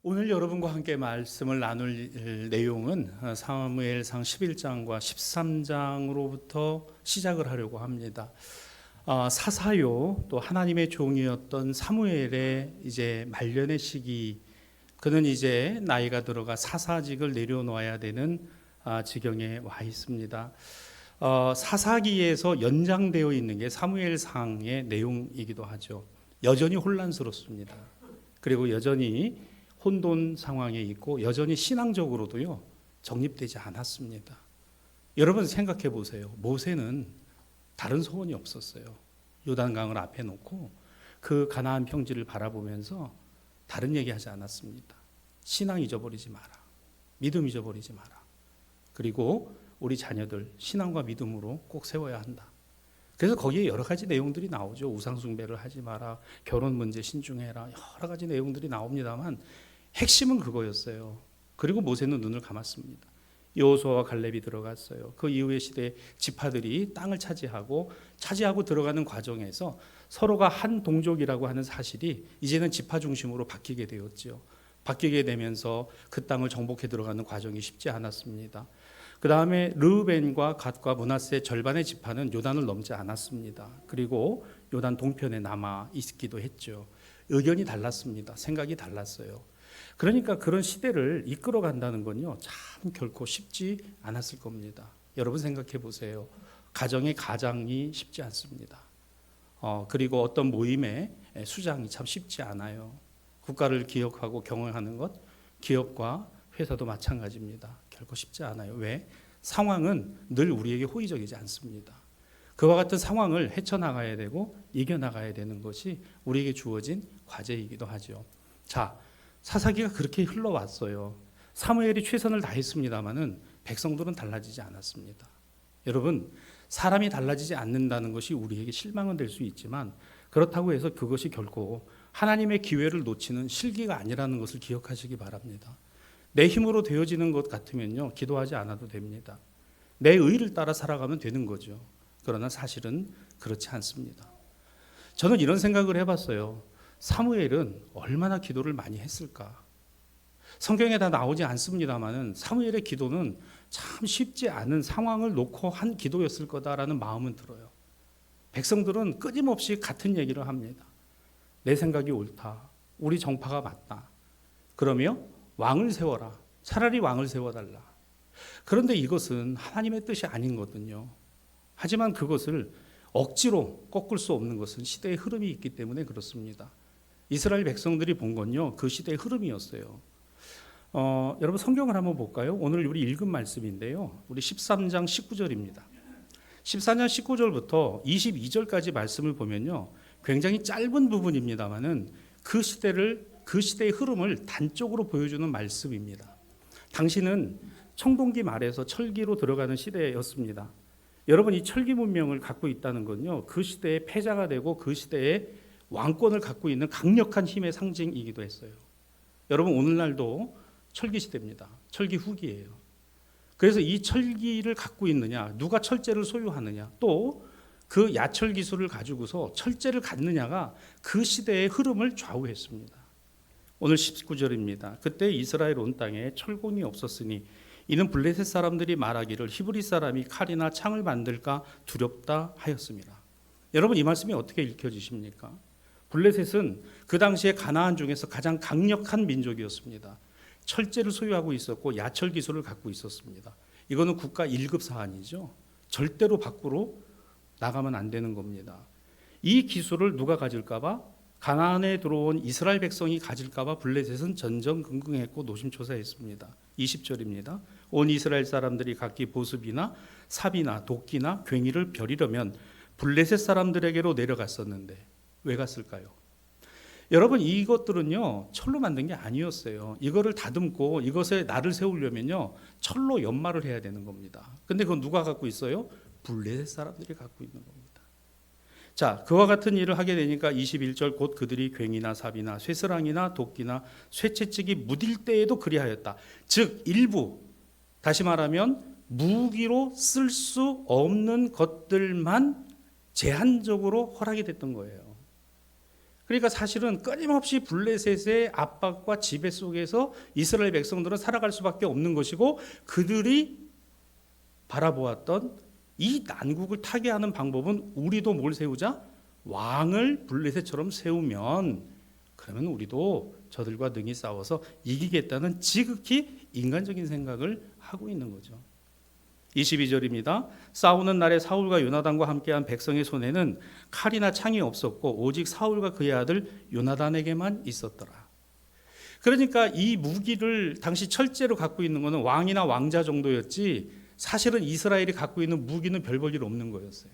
오늘 여러분과 함께 말씀을 나눌 내용은 사무엘상 11장과 13장으로부터 시작을 하려고 합니다. 사사요 또 하나님의 종이었던 사무엘의 이제 말년의 시기, 그는 이제 나이가 들어가 사사직을 내려놓아야 되는 지경에 와 있습니다. 사사기에서 연장되어 있는 게 사무엘상의 내용이기도 하죠. 여전히 혼란스럽습니다. 그리고 여전히 혼돈 상황에 있고 여전히 신앙적으로도요 정립되지 않았습니다. 여러분 생각해 보세요. 모세는 다른 소원이 없었어요. 요단강을 앞에 놓고 그 가나안 평지를 바라보면서 다른 얘기하지 않았습니다. 신앙 잊어버리지 마라. 믿음 잊어버리지 마라. 그리고 우리 자녀들 신앙과 믿음으로 꼭 세워야 한다. 그래서 거기에 여러 가지 내용들이 나오죠. 우상숭배를 하지 마라. 결혼 문제 신중해라. 여러 가지 내용들이 나옵니다만 핵심은 그거였어요. 그리고 모세는 눈을 감았습니다. 여호수아와 갈렙이 들어갔어요. 그 이후의 시대에 지파들이 땅을 차지하고 들어가는 과정에서 서로가 한 동족이라고 하는 사실이 이제는 지파 중심으로 바뀌게 되었죠. 바뀌게 되면서 그 땅을 정복해 들어가는 과정이 쉽지 않았습니다. 그 다음에 르우벤과 갓과 므낫세 절반의 지파는 요단을 넘지 않았습니다. 그리고 요단 동편에 남아 있기도 했죠. 의견이 달랐습니다. 생각이 달랐어요. 그러니까 그런 시대를 이끌어 간다는 건요, 참 결코 쉽지 않았을 겁니다. 여러분 생각해 보세요. 가정의 가장이 쉽지 않습니다. 그리고 어떤 모임의 수장이 참 쉽지 않아요. 국가를 기억하고 경영하는 것, 기업과 회사도 마찬가지입니다. 결코 쉽지 않아요. 왜? 상황은 늘 우리에게 호의적이지 않습니다. 그와 같은 상황을 헤쳐나가야 되고 이겨나가야 되는 것이 우리에게 주어진 과제이기도 하죠. 자, 사사기가 그렇게 흘러왔어요. 사무엘이 최선을 다했습니다마는 백성들은 달라지지 않았습니다. 여러분, 사람이 달라지지 않는다는 것이 우리에게 실망은 될 수 있지만 그렇다고 해서 그것이 결코 하나님의 기회를 놓치는 실기가 아니라는 것을 기억하시기 바랍니다. 내 힘으로 되어지는 것 같으면요, 기도하지 않아도 됩니다. 내 의를 따라 살아가면 되는 거죠. 그러나 사실은 그렇지 않습니다. 저는 이런 생각을 해봤어요. 사무엘은 얼마나 기도를 많이 했을까? 성경에 다 나오지 않습니다만은 사무엘의 기도는 참 쉽지 않은 상황을 놓고 한 기도였을 거다라는 마음은 들어요. 백성들은 끊임없이 같은 얘기를 합니다. 내 생각이 옳다. 우리 정파가 맞다. 그러며 왕을 세워라. 차라리 왕을 세워달라. 그런데 이것은 하나님의 뜻이 아닌 거거든요. 하지만 그것을 억지로 꺾을 수 없는 것은 시대의 흐름이 있기 때문에 그렇습니다. 이스라엘 백성들이 본 건요, 그 시대의 흐름이었어요. 여러분 성경을 한번 볼까요? 오늘 우리 읽은 말씀인데요. 우리 13장 19절입니다. 14장 19절부터 22절까지 말씀을 보면요, 굉장히 짧은 부분입니다만은 그 시대의 흐름을 단적으로 보여주는 말씀입니다. 당시는 청동기 말에서 철기로 들어가는 시대였습니다. 여러분, 이 철기 문명을 갖고 있다는 건요, 그 시대의 패자가 되고 그 시대의 왕권을 갖고 있는 강력한 힘의 상징이기도 했어요. 여러분, 오늘날도 철기 시대입니다. 철기 후기예요. 그래서 이 철기를 갖고 있느냐, 누가 철제를 소유하느냐, 또 그 야철 기술을 가지고서 철제를 갖느냐가 그 시대의 흐름을 좌우했습니다. 오늘 19절입니다. 그때 이스라엘 온 땅에 철공이 없었으니 이는 블레셋 사람들이 말하기를 히브리 사람이 칼이나 창을 만들까 두렵다 하였습니다. 여러분, 이 말씀이 어떻게 읽혀지십니까? 블레셋은 그 당시에 가나안 중에서 가장 강력한 민족이었습니다. 철제를 소유하고 있었고 야철 기술을 갖고 있었습니다. 이거는 국가 1급 사안이죠. 절대로 밖으로 나가면 안 되는 겁니다. 이 기술을 누가 가질까 봐, 가나안에 들어온 이스라엘 백성이 가질까 봐 블레셋은 전전긍긍했고 노심초사했습니다. 20절입니다. 온 이스라엘 사람들이 각기 보습이나 삽이나 도끼나 괭이를 벼리려면 블레셋 사람들에게로 내려갔었는데 왜 갔을까요? 여러분, 이것들은요 철로 만든 게 아니었어요. 이거를 다듬고 이것에 날을 세우려면요 철로 연마를 해야 되는 겁니다. 근데 그건 누가 갖고 있어요? 블레셋 사람들이 갖고 있는 겁니다. 자, 그와 같은 일을 하게 되니까 21절 곧 그들이 괭이나 삽이나 쇠스랑이나 도끼나 쇠채찍이 무딜 때에도 그리하였다. 즉 일부, 다시 말하면 무기로 쓸 수 없는 것들만 제한적으로 허락이 됐던 거예요. 그러니까 사실은 끊임없이 블레셋의 압박과 지배 속에서 이스라엘 백성들은 살아갈 수밖에 없는 것이고, 그들이 바라보았던 이 난국을 타개하는 방법은 우리도 뭘 세우자? 왕을 블레셋처럼 세우면 그러면 우리도 저들과 능히 싸워서 이기겠다는 지극히 인간적인 생각을 하고 있는 거죠. 22절입니다. 싸우는 날에 사울과 요나단과 함께한 백성의 손에는 칼이나 창이 없었고 오직 사울과 그의 아들 요나단에게만 있었더라. 그러니까 이 무기를 당시 철제로 갖고 있는 것은 왕이나 왕자 정도였지, 사실은 이스라엘이 갖고 있는 무기는 별 볼 일 없는 거였어요.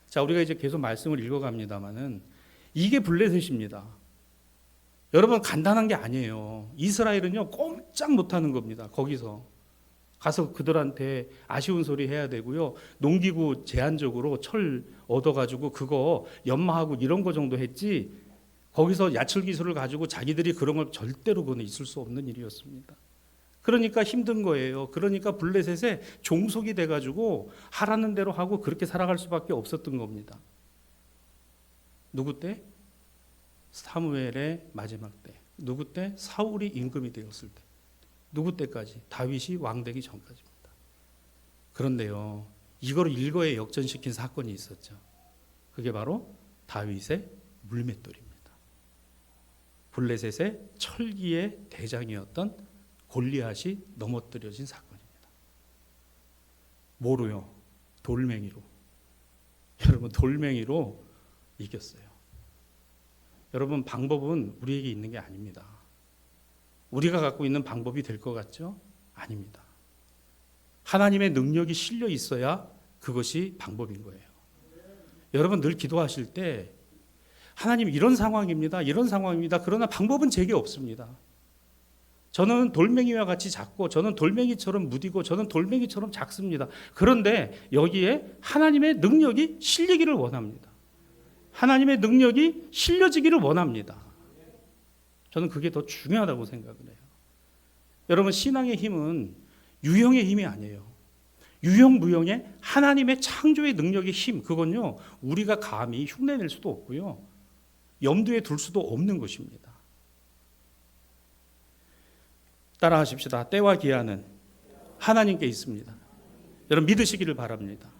자, 우리가 이제 계속 말씀을 읽어갑니다만은 이게 블레셋입니다. 여러분, 간단한 게 아니에요. 이스라엘은요 꼼짝 못하는 겁니다. 거기서 가서 그들한테 아쉬운 소리 해야 되고요, 농기구 제한적으로 철 얻어가지고 그거 연마하고 이런 거 정도 했지, 거기서 야철 기술을 가지고 자기들이 그런 걸 절대로 그는 있을 수 없는 일이었습니다. 그러니까 힘든 거예요. 그러니까 블레셋에 종속이 돼가지고 하라는 대로 하고 그렇게 살아갈 수밖에 없었던 겁니다. 누구 때? 사무엘의 마지막 때. 누구 때? 사울이 임금이 되었을 때. 누구 때까지? 다윗이 왕되기 전까지입니다. 그런데요, 이걸 일거에 역전시킨 사건이 있었죠. 그게 바로 다윗의 물맷돌입니다. 블레셋의 철기의 대장이었던 골리앗이 넘어뜨려진 사건입니다. 뭐로요? 돌멩이로. 여러분, 돌멩이로 이겼어요. 여러분, 방법은 우리에게 있는 게 아닙니다. 우리가 갖고 있는 방법이 될 것 같죠? 아닙니다. 하나님의 능력이 실려 있어야 그것이 방법인 거예요. 여러분, 늘 기도하실 때 하나님, 이런 상황입니다. 이런 상황입니다. 그러나 방법은 제게 없습니다. 저는 돌멩이와 같이 작고, 저는 돌멩이처럼 무디고, 저는 돌멩이처럼 작습니다. 그런데 여기에 하나님의 능력이 실리기를 원합니다. 하나님의 능력이 실려지기를 원합니다. 저는 그게 더 중요하다고 생각을 해요. 여러분, 신앙의 힘은 유형의 힘이 아니에요. 유형 무형의 하나님의 창조의 능력의 힘, 그건요 우리가 감히 흉내낼 수도 없고요, 염두에 둘 수도 없는 것입니다. 따라하십시다. 때와 기한은 하나님께 있습니다. 여러분, 믿으시기를 바랍니다.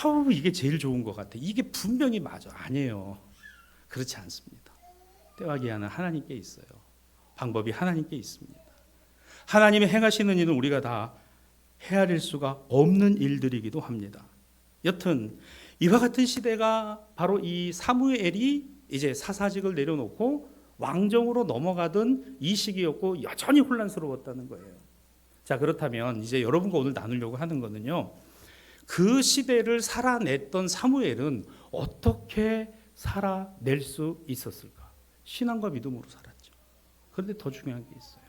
아우, 이게 제일 좋은 것 같아. 이게 분명히 맞아. 아니에요. 그렇지 않습니다. 때와 기한은 하나님께 있어요. 방법이 하나님께 있습니다. 하나님이 행하시는 일은 우리가 다 헤아릴 수가 없는 일들이기도 합니다. 여튼 이와 같은 시대가 바로 이 사무엘이 이제 사사직을 내려놓고 왕정으로 넘어가던 이 시기였고, 여전히 혼란스러웠다는 거예요. 자, 그렇다면 이제 여러분과 오늘 나누려고 하는 거는요, 그 시대를 살아냈던 사무엘은 어떻게 살아낼 수 있었을까? 신앙과 믿음으로 살았죠. 그런데 더 중요한 게 있어요.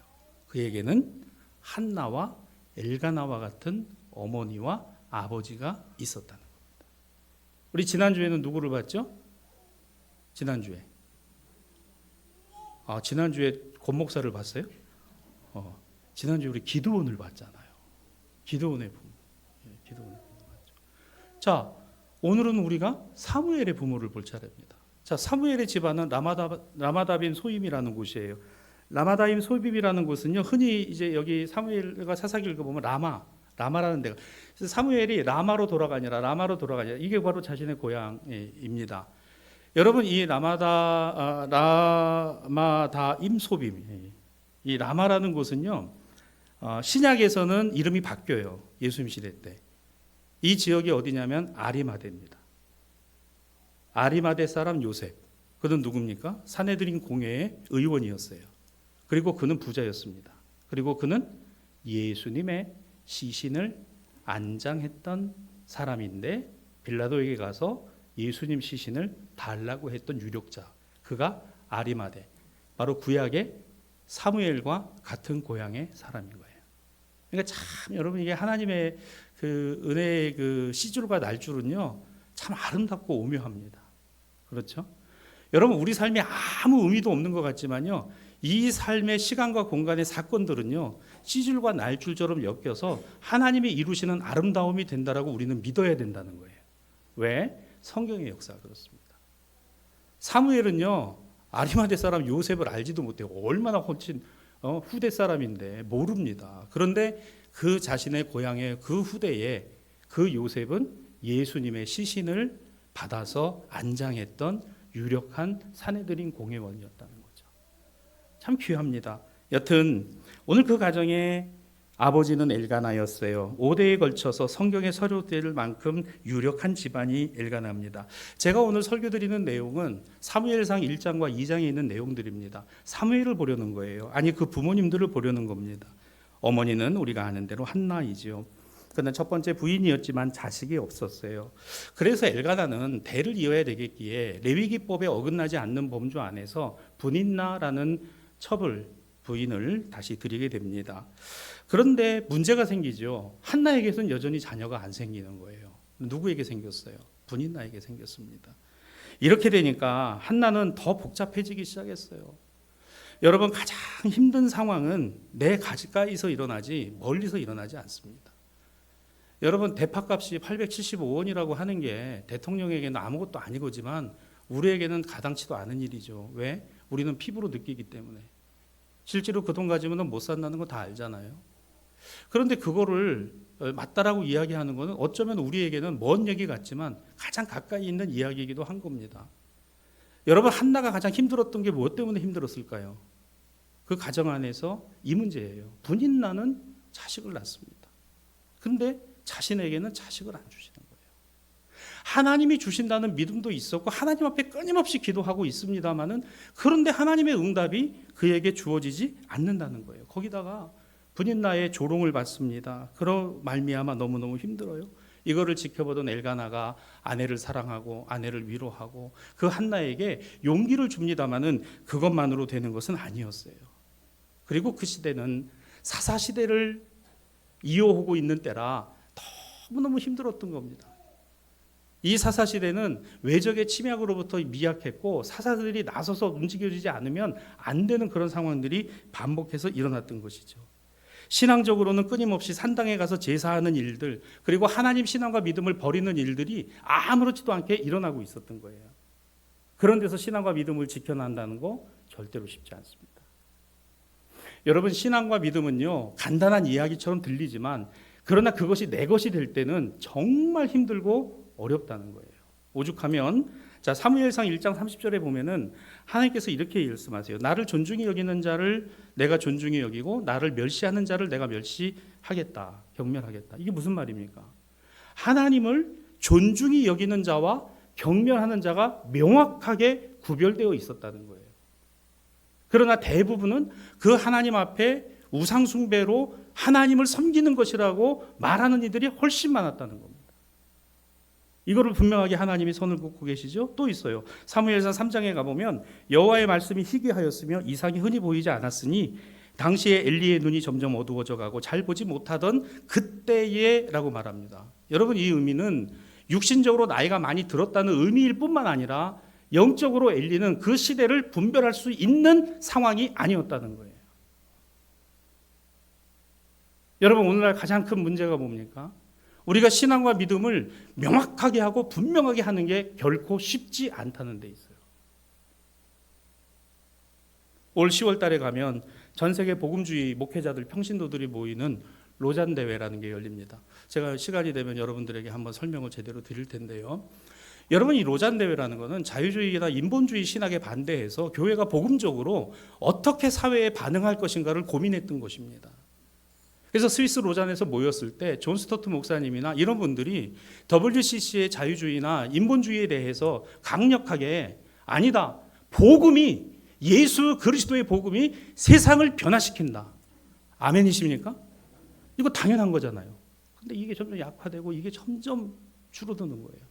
그에게는 한나와 엘가나와 같은 어머니와 아버지가 있었다는 겁니다. 우리 지난주에는 누구를 봤죠? 지난주에 권 목사를 봤어요? 지난주에 우리 기드온을 봤잖아요. 기드온의 부모. 기드온의 부모 봤죠. 자, 오늘은 우리가 사무엘의 부모를 볼 차례입니다. 자, 사무엘의 집안은 라마다빔 소임이라는 곳이에요. 라마다임 소임이라는 곳은요, 흔히 이제 여기 사무엘과 사사기 읽어보면 라마라는 데가, 사무엘이 라마로 돌아가니라 이게 바로 자신의 고향입니다. 여러분, 이 라마다임 소빔, 이 라마라는 곳은요, 신약에서는 이름이 바뀌어요. 예수님 시대 때. 이 지역이 어디냐면 아리마대입니다. 아리마대 사람 요셉. 그는 누굽니까? 산헤드린 공회의 의원이었어요. 그리고 그는 부자였습니다. 그리고 그는 예수님의 시신을 안장했던 사람인데, 빌라도에게 가서 예수님 시신을 달라고 했던 유력자, 그가 아리마대, 바로 구약의 사무엘과 같은 고향의 사람인 거예요. 그러니까 참 여러분, 이게 하나님의 그 은혜의 그 시줄과 날줄은요 참 아름답고 오묘합니다. 그렇죠? 여러분, 우리 삶에 아무 의미도 없는 것 같지만요, 이 삶의 시간과 공간의 사건들은요 시줄과 날줄처럼 엮여서 하나님이 이루시는 아름다움이 된다라고 우리는 믿어야 된다는 거예요. 왜? 성경의 역사가 그렇습니다. 사무엘은요, 아리마대 사람 요셉을 알지도 못해요. 얼마나 훨씬 후대 사람인데 모릅니다. 그런데 그 자신의 고향의 그 후대에 그 요셉은 예수님의 시신을 받아서 안장했던 유력한 사내들인 공회원이었다는 거죠. 참 귀합니다. 여튼 오늘 그 가정에 아버지는 엘가나였어요. 5대에 걸쳐서 성경에 서료될 만큼 유력한 집안이 엘가나입니다. 제가 오늘 설교드리는 내용은 사무엘상 1장과 2장에 있는 내용들입니다. 사무엘을 보려는 거예요. 아니, 그 부모님들을 보려는 겁니다. 어머니는 우리가 아는 대로 한나이지요. 그는 첫 번째 부인이었지만 자식이 없었어요. 그래서 엘가나는 대를 이어야 되겠기에 레위기법에 어긋나지 않는 범주 안에서 분인나라는 첩을 부인을 다시 드리게 됩니다. 그런데 문제가 생기죠. 한나에게서는 여전히 자녀가 안 생기는 거예요. 누구에게 생겼어요? 분인나에게 생겼습니다. 이렇게 되니까 한나는 더 복잡해지기 시작했어요. 여러분, 가장 힘든 상황은 내 가까이서 일어나지 멀리서 일어나지 않습니다. 여러분, 대파값이 875원이라고 하는 게 대통령에게는 아무것도 아니거지만 우리에게는 가당치도 않은 일이죠. 왜? 우리는 피부로 느끼기 때문에. 실제로 그 돈 가지면 못 산다는 거 다 알잖아요. 그런데 그거를 맞다라고 이야기하는 것은 어쩌면 우리에게는 먼 얘기 같지만 가장 가까이 있는 이야기이기도 한 겁니다. 여러분, 한나가 가장 힘들었던 게 무엇 때문에 힘들었을까요? 그 가정 안에서 이 문제예요. 분인나는 자식을 낳습니다. 그런데 자신에게는 자식을 안 주시는 거예요. 하나님이 주신다는 믿음도 있었고 하나님 앞에 끊임없이 기도하고 있습니다마는, 그런데 하나님의 응답이 그에게 주어지지 않는다는 거예요. 거기다가 분인나의 조롱을 받습니다. 그런 말미암아 너무너무 힘들어요. 이거를 지켜보던 엘가나가 아내를 사랑하고 아내를 위로하고 그 한나에게 용기를 줍니다마는 그것만으로 되는 것은 아니었어요. 그리고 그 시대는 사사시대를 이어오고 있는 때라 너무너무 힘들었던 겁니다. 이 사사시대는 외적의 침략으로부터 미약했고 사사들이 나서서 움직여지지 않으면 안 되는 그런 상황들이 반복해서 일어났던 것이죠. 신앙적으로는 끊임없이 산당에 가서 제사하는 일들, 그리고 하나님 신앙과 믿음을 버리는 일들이 아무렇지도 않게 일어나고 있었던 거예요. 그런 데서 신앙과 믿음을 지켜난다는 거 절대로 쉽지 않습니다. 여러분, 신앙과 믿음은요, 간단한 이야기처럼 들리지만 그러나 그것이 내 것이 될 때는 정말 힘들고 어렵다는 거예요. 오죽하면 사무엘상 1장 30절에 보면은 하나님께서 이렇게 말씀하세요. 나를 존중히 여기는 자를 내가 존중히 여기고 나를 멸시하는 자를 내가 멸시하겠다, 경멸하겠다. 이게 무슨 말입니까? 하나님을 존중히 여기는 자와 경멸하는 자가 명확하게 구별되어 있었다는 거예요. 그러나 대부분은 그 하나님 앞에 우상숭배로 하나님을 섬기는 것이라고 말하는 이들이 훨씬 많았다는 겁니다. 이거를 분명하게 하나님이 선을 긋고 계시죠. 또 있어요. 사무엘상 3장에 가보면 여호와의 말씀이 희귀하였으며 이상이 흔히 보이지 않았으니 당시에 엘리의 눈이 점점 어두워져 가고 잘 보지 못하던 그때에 라고 말합니다. 여러분, 이 의미는 육신적으로 나이가 많이 들었다는 의미일 뿐만 아니라 영적으로 엘리는 그 시대를 분별할 수 있는 상황이 아니었다는 거예요. 여러분, 오늘날 가장 큰 문제가 뭡니까? 우리가 신앙과 믿음을 명확하게 하고 분명하게 하는 게 결코 쉽지 않다는 데 있어요. 올 10월 달에 가면 전 세계 복음주의 목회자들, 평신도들이 모이는 로잔 대회라는 게 열립니다. 제가 시간이 되면 여러분들에게 한번 설명을 제대로 드릴 텐데요. 여러분, 이 로잔 대회라는 것은 자유주의나 인본주의 신학에 반대해서 교회가 복음적으로 어떻게 사회에 반응할 것인가를 고민했던 것입니다. 그래서 스위스 로잔에서 모였을 때 존 스토트 목사님이나 이런 분들이 WCC의 자유주의나 인본주의에 대해서 강력하게 아니다, 복음이, 예수 그리스도의 복음이 세상을 변화시킨다. 아멘이십니까? 이거 당연한 거잖아요. 근데 이게 점점 약화되고 이게 점점 줄어드는 거예요.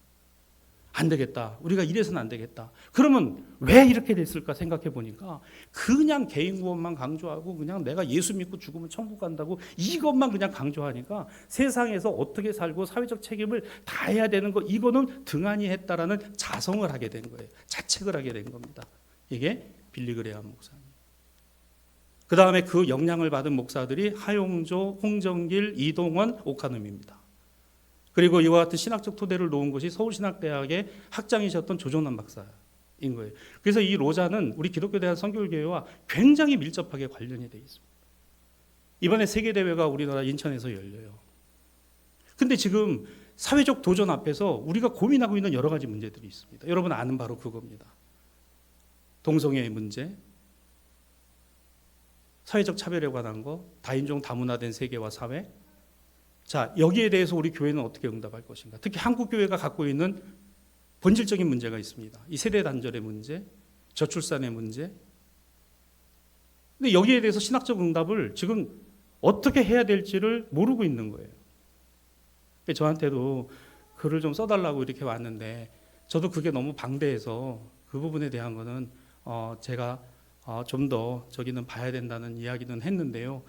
안 되겠다. 우리가 이래서는 안 되겠다. 그러면 왜 이렇게 됐을까 생각해 보니까 그냥 개인 구원만 강조하고 그냥 내가 예수 믿고 죽으면 천국 간다고 이것만 그냥 강조하니까 세상에서 어떻게 살고 사회적 책임을 다해야 되는 거, 이거는 등한히 했다라는 자성을 하게 된 거예요. 자책을 하게 된 겁니다. 이게 빌리그레암 목사님. 그 다음에 그 영향을 받은 목사들이 하용조, 홍정길, 이동원, 오카눔입니다. 그리고 이와 같은 신학적 토대를 놓은 것이 서울신학대학의 학장이셨던 조정남 박사. 거예요. 그래서 이 로자는 우리 기독교 대한 선교교회와 굉장히 밀접하게 관련이 되어 있습니다. 이번에 세계대회가 우리나라 인천에서 열려요. 근데 지금 사회적 도전 앞에서 우리가 고민하고 있는 여러 가지 문제들이 있습니다. 여러분 아는 바로 그겁니다. 동성애의 문제, 사회적 차별에 관한 거, 다인종 다문화된 세계와 사회. 자, 여기에 대해서 우리 교회는 어떻게 응답할 것인가? 특히 한국 교회가 갖고 있는 본질적인 문제가 있습니다. 이 세대 단절의 문제, 저출산의 문제. 근데 여기에 대해서 신학적 응답을 지금 어떻게 해야 될지를 모르고 있는 거예요. 저한테도 글을 좀 써달라고 이렇게 왔는데 저도 그게 너무 방대해서 그 부분에 대한 거는 제가 좀 더 저기는 봐야 된다는 이야기는 했는데요.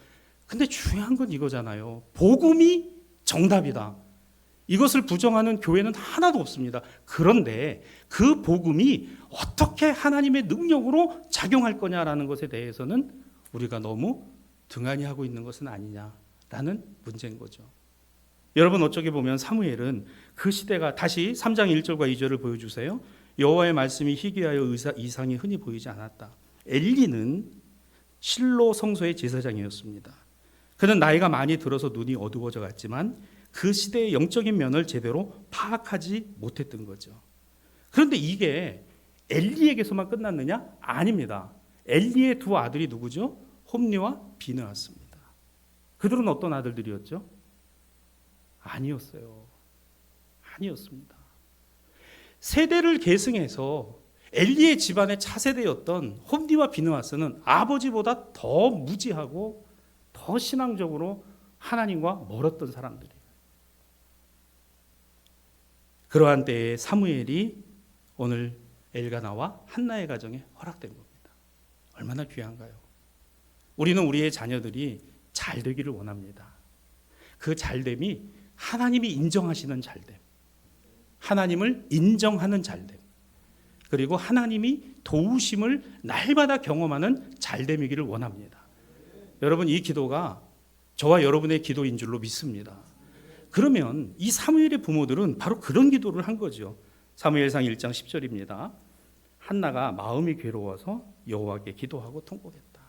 근데 중요한 건 이거잖아요. 복음이 정답이다. 이것을 부정하는 교회는 하나도 없습니다. 그런데 그 복음이 어떻게 하나님의 능력으로 작용할 거냐라는 것에 대해서는 우리가 너무 등한히 하고 있는 것은 아니냐라는 문제인 거죠. 여러분 어쩌게 보면 사무엘은 그 시대가 다시 3장 1절과 2절을 보여주세요. 여호와의 말씀이 희귀하여 이상이 흔히 보이지 않았다. 엘리는 실로 성소의 제사장이었습니다. 그는 나이가 많이 들어서 눈이 어두워져 갔지만 그 시대의 영적인 면을 제대로 파악하지 못했던 거죠. 그런데 이게 엘리에게서만 끝났느냐? 아닙니다. 엘리의 두 아들이 누구죠? 홈리와 비느하스입니다. 그들은 어떤 아들들이었죠? 아니었어요. 아니었습니다. 세대를 계승해서 엘리의 집안의 차세대였던 홈리와 비느하스는 아버지보다 더 무지하고 더 신앙적으로 하나님과 멀었던 사람들이에요. 그러한 때에 사무엘이 오늘 엘가나와 한나의 가정에 허락된 겁니다. 얼마나 귀한가요? 우리는 우리의 자녀들이 잘 되기를 원합니다. 그 잘됨이 하나님이 인정하시는 잘됨, 하나님을 인정하는 잘됨, 그리고 하나님이 도우심을 날마다 경험하는 잘됨이기를 원합니다. 여러분 이 기도가 저와 여러분의 기도인 줄로 믿습니다. 그러면 이 사무엘의 부모들은 바로 그런 기도를 한 거죠. 사무엘상 1장 10절입니다. 한나가 마음이 괴로워서 여호와께 기도하고 통곡했다.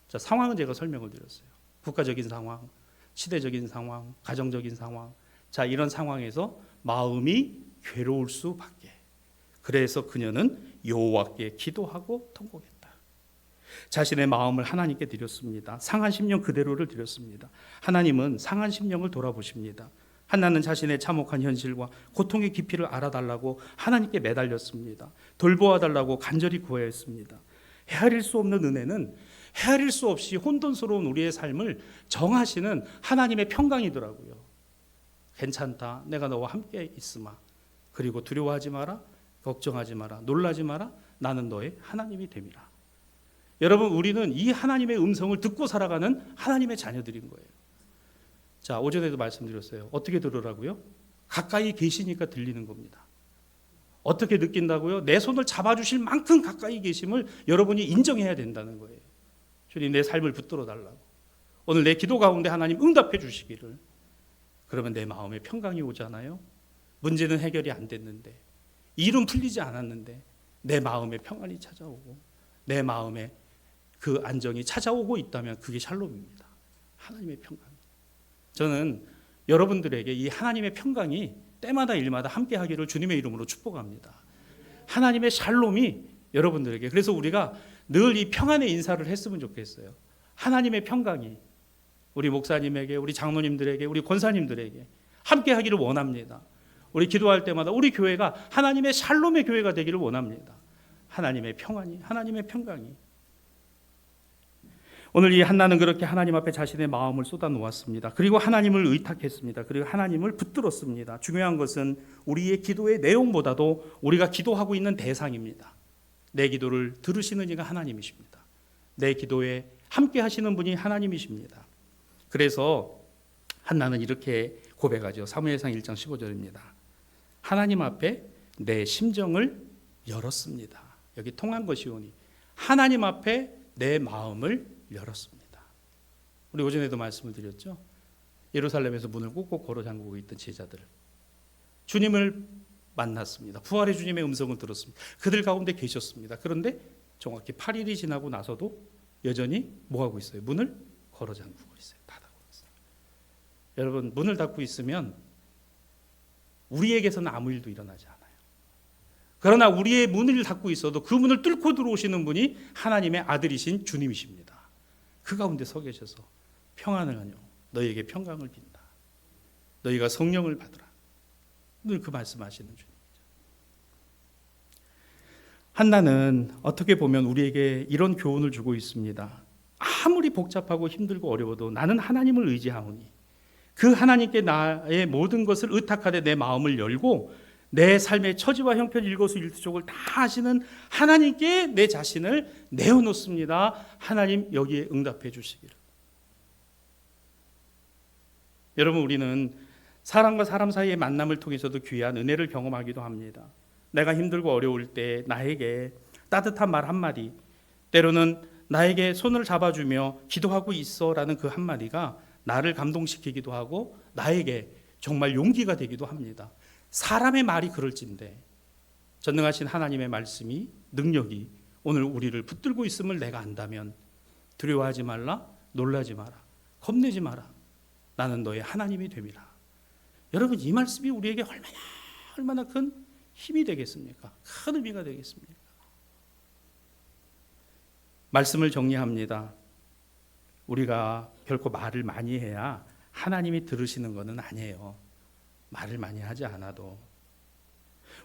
자, 상황은 제가 설명을 드렸어요. 국가적인 상황, 시대적인 상황, 가정적인 상황. 자, 이런 상황에서 마음이 괴로울 수밖에. 그래서 그녀는 여호와께 기도하고 통곡했다. 자신의 마음을 하나님께 드렸습니다. 상한 심령 그대로를 드렸습니다. 하나님은 상한 심령을 돌아보십니다. 한나는 자신의 참혹한 현실과 고통의 깊이를 알아달라고 하나님께 매달렸습니다. 돌보아달라고 간절히 구하였습니다. 헤아릴 수 없는 은혜는 헤아릴 수 없이 혼돈스러운 우리의 삶을 정하시는 하나님의 평강이더라고요. 괜찮다. 내가 너와 함께 있으마. 그리고 두려워하지 마라. 걱정하지 마라. 놀라지 마라. 나는 너의 하나님이 됨이라. 여러분 우리는 이 하나님의 음성을 듣고 살아가는 하나님의 자녀들인 거예요. 자, 오전에도 말씀드렸어요. 어떻게 들으라고요? 가까이 계시니까 들리는 겁니다. 어떻게 느낀다고요? 내 손을 잡아주실 만큼 가까이 계심을 여러분이 인정해야 된다는 거예요. 주님 내 삶을 붙들어 달라고. 오늘 내 기도 가운데 하나님 응답해 주시기를. 그러면 내 마음에 평강이 오잖아요. 문제는 해결이 안 됐는데, 일은 풀리지 않았는데 내 마음에 평안이 찾아오고 내 마음에 그 안정이 찾아오고 있다면 그게 샬롬입니다. 하나님의 평강. 저는 여러분들에게 이 하나님의 평강이 때마다 일마다 함께 하기를 주님의 이름으로 축복합니다. 하나님의 샬롬이 여러분들에게, 그래서 우리가 늘 이 평안의 인사를 했으면 좋겠어요. 하나님의 평강이 우리 목사님에게, 우리 장로님들에게, 우리 권사님들에게 함께 하기를 원합니다. 우리 기도할 때마다 우리 교회가 하나님의 샬롬의 교회가 되기를 원합니다. 하나님의 평안이, 하나님의 평강이. 오늘 이 한나는 그렇게 하나님 앞에 자신의 마음을 쏟아놓았습니다. 그리고 하나님을 의탁했습니다. 그리고 하나님을 붙들었습니다. 중요한 것은 우리의 기도의 내용보다도 우리가 기도하고 있는 대상입니다. 내 기도를 들으시는 이가 하나님이십니다. 내 기도에 함께 하시는 분이 하나님이십니다. 그래서 한나는 이렇게 고백하죠. 사무엘상 1장 15절입니다. 하나님 앞에 내 심정을 열었습니다. 여기 통한 것이 오니 하나님 앞에 내 마음을 열었습니다. 우리 오전에도 말씀을 드렸죠. 예루살렘에서 문을 꼭꼭 걸어 잠그고 있던 제자들, 주님을 만났습니다. 부활의 주님의 음성을 들었습니다. 그들 가운데 계셨습니다. 그런데 정확히 8일이 지나고 나서도 여전히 뭐하고 있어요? 문을 걸어 잠그고 있어요. 닫아고 있어요. 여러분, 문을 닫고 있으면 우리에게서는 아무 일도 일어나지 않아요. 그러나 우리의 문을 닫고 있어도 그 문을 뚫고 들어오시는 분이 하나님의 아들이신 주님이십니다. 그 가운데 서 계셔서 평안을 하뇨, 너희에게 평강을 빈다, 너희가 성령을 받으라, 늘 그 말씀하시는 주님이죠. 한나는 어떻게 보면 우리에게 이런 교훈을 주고 있습니다. 아무리 복잡하고 힘들고 어려워도 나는 하나님을 의지하오니 그 하나님께 나의 모든 것을 의탁하되 내 마음을 열고 내 삶의 처지와 형편 일거수일투족을 다 하시는 하나님께 내 자신을 내어놓습니다. 하나님 여기에 응답해 주시기를. 여러분, 우리는 사람과 사람 사이의 만남을 통해서도 귀한 은혜를 경험하기도 합니다. 내가 힘들고 어려울 때 나에게 따뜻한 말 한마디, 때로는 나에게 손을 잡아주며 기도하고 있어라는 그 한마디가 나를 감동시키기도 하고 나에게 정말 용기가 되기도 합니다. 사람의 말이 그럴진데 전능하신 하나님의 말씀이, 능력이 오늘 우리를 붙들고 있음을 내가 안다면 두려워하지 말라, 놀라지 마라, 겁내지 마라, 나는 너의 하나님이 됨이라. 여러분, 이 말씀이 우리에게 얼마나 큰 힘이 되겠습니까? 큰 의미가 되겠습니까? 말씀을 정리합니다. 우리가 결코 말을 많이 해야 하나님이 들으시는 것은 아니에요. 말을 많이 하지 않아도.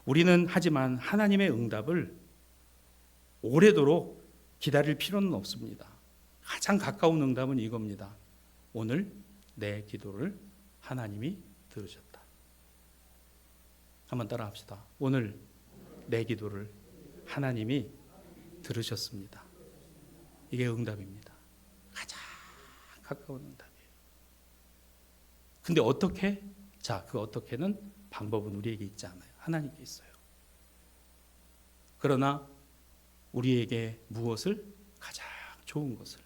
우리는 하지만 하나님의 응답을 오래도록 기다릴 필요는 없습니다. 가장 가까운 응답은 이겁니다. 오늘 내 기도를 하나님이 들으셨다. 한번 따라 합시다. 오늘 내 기도를 하나님이 들으셨습니다. 이게 응답입니다. 가장 가까운 응답이에요. 근데 어떻게? 자, 그 어떻게는 방법은 우리에게 있지 않아요. 하나님께 있어요. 그러나 우리에게 무엇을? 가장 좋은 것을,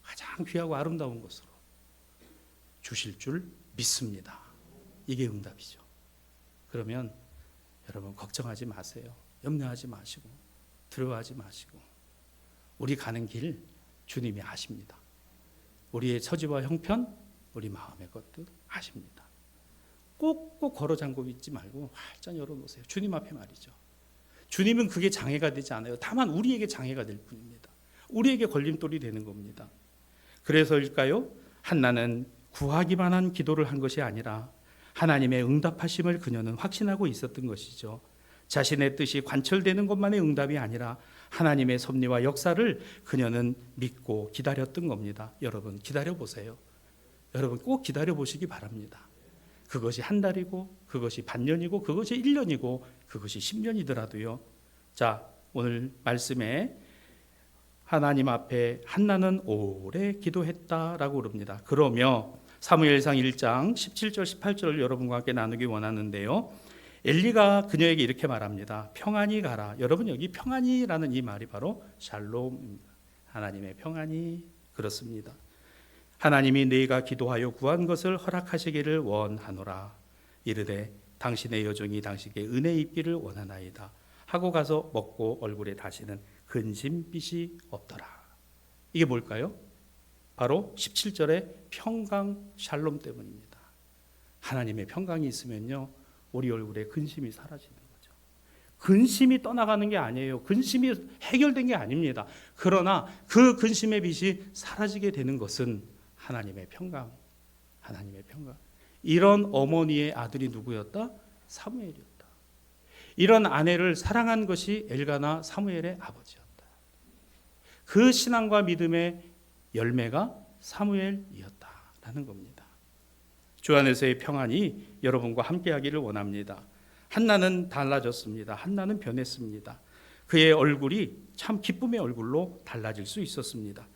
가장 귀하고 아름다운 것으로 주실 줄 믿습니다. 이게 응답이죠. 그러면 여러분 걱정하지 마세요. 염려하지 마시고 두려워하지 마시고 우리 가는 길 주님이 아십니다. 우리의 처지와 형편, 우리 마음의 것도 아십니다. 꼭꼭 걸어 잠그고 있지 말고 활짝 열어놓으세요. 주님 앞에 말이죠. 주님은 그게 장애가 되지 않아요. 다만 우리에게 장애가 될 뿐입니다. 우리에게 걸림돌이 되는 겁니다. 그래서일까요? 한나는 구하기만 한 기도를 한 것이 아니라 하나님의 응답하심을 그녀는 확신하고 있었던 것이죠. 자신의 뜻이 관철되는 것만의 응답이 아니라 하나님의 섭리와 역사를 그녀는 믿고 기다렸던 겁니다. 여러분, 기다려보세요. 여러분 꼭 기다려보시기 바랍니다. 그것이 한 달이고 그것이 반년이고 그것이 1년이고 그것이 10년이더라도요. 자, 오늘 말씀에 하나님 앞에 한나는 오래 기도했다라고 그럽니다. 그러며 사무엘상 1장 17절 18절을 여러분과 함께 나누기 원하는데요. 엘리가 그녀에게 이렇게 말합니다. 평안히 가라. 여러분, 여기 평안이라는 이 말이 바로 샬롬입니다. 하나님의 평안이. 그렇습니다. 하나님이 네가 기도하여 구한 것을 허락하시기를 원하노라. 이르되 당신의 여종이 당신께 은혜 입기를 원하나이다 하고 가서 먹고 얼굴에 다시는 근심빛이 없더라. 이게 뭘까요? 바로 17절의 평강 샬롬 때문입니다. 하나님의 평강이 있으면요, 우리 얼굴에 근심이 사라지는 거죠. 근심이 떠나가는 게 아니에요. 근심이 해결된 게 아닙니다. 그러나 그 근심의 빛이 사라지게 되는 것은 하나님의 평강, 하나님의 평강. 이런 어머니의 아들이 누구였다? 사무엘이었다. 이런 아내를 사랑한 것이 엘가나 사무엘의 아버지였다. 그 신앙과 믿음의 열매가 사무엘이었다라는 겁니다. 주 안에서의 평안이 여러분과 함께하기를 원합니다. 한나는 달라졌습니다. 한나는 변했습니다. 그의 얼굴이 참 기쁨의 얼굴로 달라질 수 있었습니다.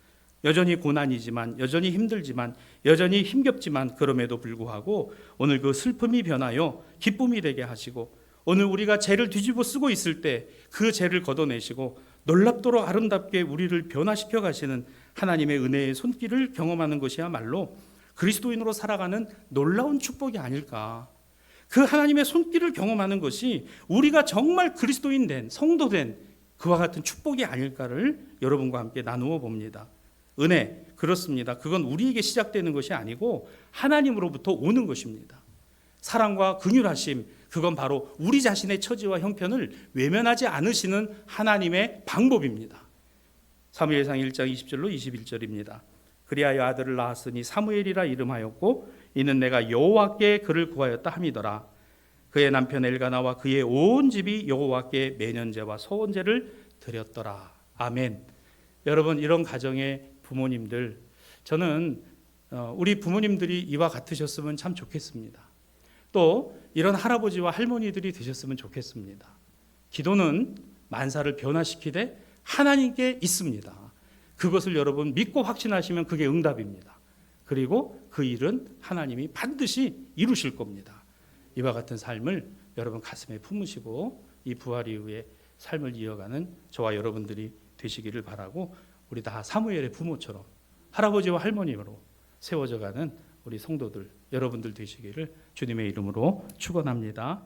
여전히 고난이지만, 여전히 힘들지만, 여전히 힘겹지만 그럼에도 불구하고 오늘 그 슬픔이 변하여 기쁨이 되게 하시고, 오늘 우리가 죄를 뒤집어 쓰고 있을 때 그 죄를 걷어내시고 놀랍도록 아름답게 우리를 변화시켜 가시는 하나님의 은혜의 손길을 경험하는 것이야말로 그리스도인으로 살아가는 놀라운 축복이 아닐까. 그 하나님의 손길을 경험하는 것이 우리가 정말 그리스도인 된 성도된 그와 같은 축복이 아닐까를 여러분과 함께 나누어 봅니다. 은혜, 그렇습니다. 그건 우리에게 시작되는 것이 아니고 하나님으로부터 오는 것입니다. 사랑과 긍휼하심, 그건 바로 우리 자신의 처지와 형편을 외면하지 않으시는 하나님의 방법입니다. 사무엘상 1장 20절로 21절입니다. 그리하여 아들을 낳았으니 사무엘이라 이름하였고 이는 내가 여호와께 그를 구하였다 함이더라. 그의 남편 엘가나와 그의 온 집이 여호와께 매년제와 소원제를 드렸더라. 아멘. 여러분, 이런 가정의 부모님들, 저는 우리 부모님들이 이와 같으셨으면 참 좋겠습니다. 또 이런 할아버지와 할머니들이 되셨으면 좋겠습니다. 기도는 만사를 변화시키되 하나님께 있습니다. 그것을 여러분 믿고 확신하시면 그게 응답입니다. 그리고 그 일은 하나님이 반드시 이루실 겁니다. 이와 같은 삶을 여러분 가슴에 품으시고 이 부활 이후의 삶을 이어가는 저와 여러분들이 되시기를 바라고, 우리 다 사무엘의 부모처럼 할아버지와 할머니로 세워져가는 우리 성도들 여러분들 되시기를 주님의 이름으로 축원합니다.